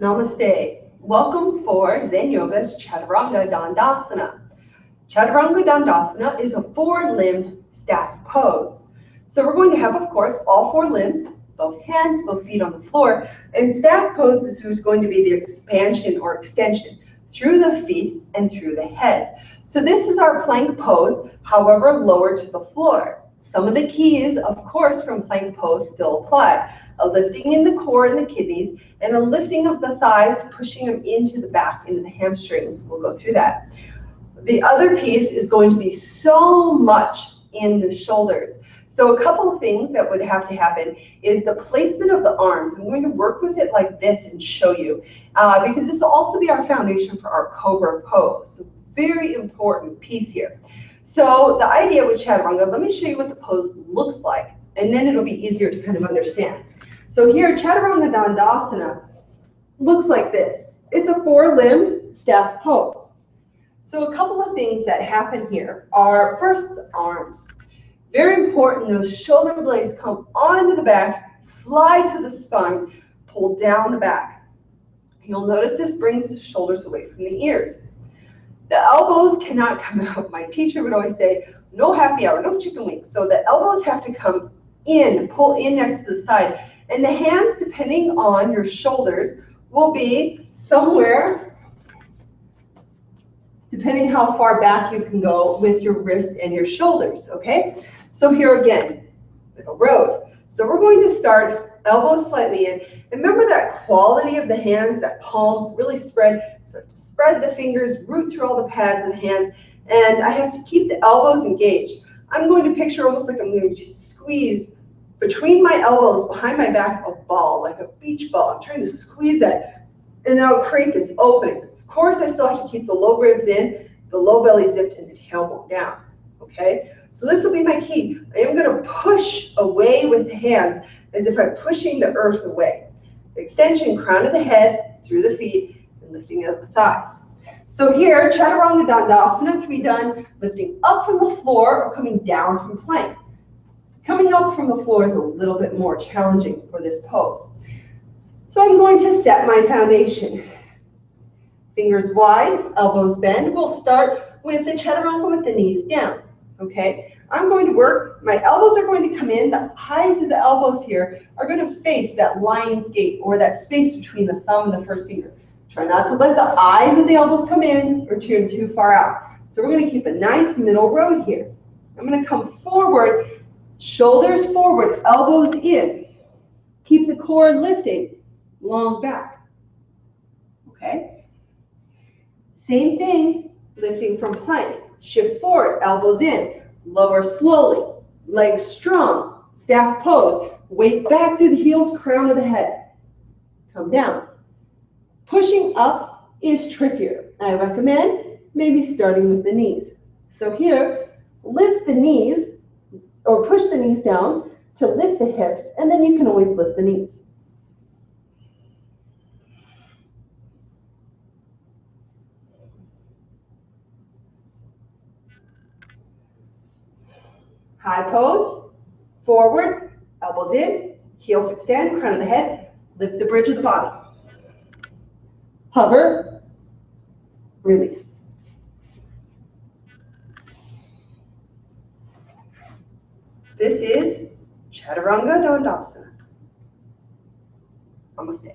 Namaste. Welcome for Zen Yoga's Chaturanga Dhandasana. Chaturanga Dhandasana is a four-limbed staff pose. So we're going to have, of course, all four limbs, both hands, both feet on the floor, and staff pose is going to be the expansion or extension through the feet and through the head. So this is our plank pose, however, lower to the floor. Some of the keys, of course, from plank pose still apply. A lifting in the core and the kidneys, and a lifting of the thighs, pushing them into the back, into the hamstrings. We'll go through that. The other piece is going to be so much in the shoulders. So a couple of things that would have to happen is the placement of the arms. I'm going to work with it like this and show you, because this will also be our foundation for our cobra pose. So very important piece here. So the idea with Chaturanga, let me show you what the pose looks like, and then it'll be easier to kind of understand. So here, Chaturanga Dhandasana looks like this. It's a four-limbed staff pose. So a couple of things that happen here are, first, arms. Very important, those shoulder blades come onto the back, slide to the spine, pull down the back. You'll notice this brings the shoulders away from the ears. The elbows cannot come out. My teacher would always say, no happy hour, no chicken wings. So the elbows have to come in, pull in next to the side. And the hands, depending on your shoulders, will be somewhere, depending how far back you can go with your wrist and your shoulders, okay? So here again, middle road. So we're going to start elbows slightly in. And remember that quality of the hands, that palms really spread. Start to spread the fingers, root through all the pads of the hands. And I have to keep the elbows engaged. I'm going to picture almost like I'm going to squeeze between my elbows, behind my back, a ball, like a beach ball. I'm trying to squeeze that, and that'll create this opening. Of course, I still have to keep the low ribs in, the low belly zipped, and the tailbone down, okay? So this will be my key. I am going to push away with the hands as if I'm pushing the earth away. Extension, crown of the head, through the feet, and lifting up the thighs. So here, Chaturanga Dhandasana can be done lifting up from the floor or coming down from plank. Coming up from the floor is a little bit more challenging for this pose. So I'm going to set my foundation. Fingers wide, elbows bend. We'll start with the Chaturanga with the knees down, okay? I'm going to work, my elbows are going to come in, the eyes of the elbows here are going to face that lion's gate, or that space between the thumb and the first finger. Try not to let the eyes of the elbows come in or turn too far out. So we're going to keep a nice middle road here. I'm going to come forward, shoulders forward, elbows in. Keep the core lifting, long back. Okay? Same thing, lifting from plank. Shift forward, elbows in. Lower slowly, legs strong. Staff pose. Weight back through the heels, crown of the head. Come down. Pushing up is trickier. I recommend maybe starting with the knees. So here, lift the knees, or push the knees down to lift the hips, and then you can always lift the knees. High pose, forward, elbows in, heels extend, crown of the head, lift the bridge of the body. Hover, release. This is Chaturanga Dhandasana. Namaste.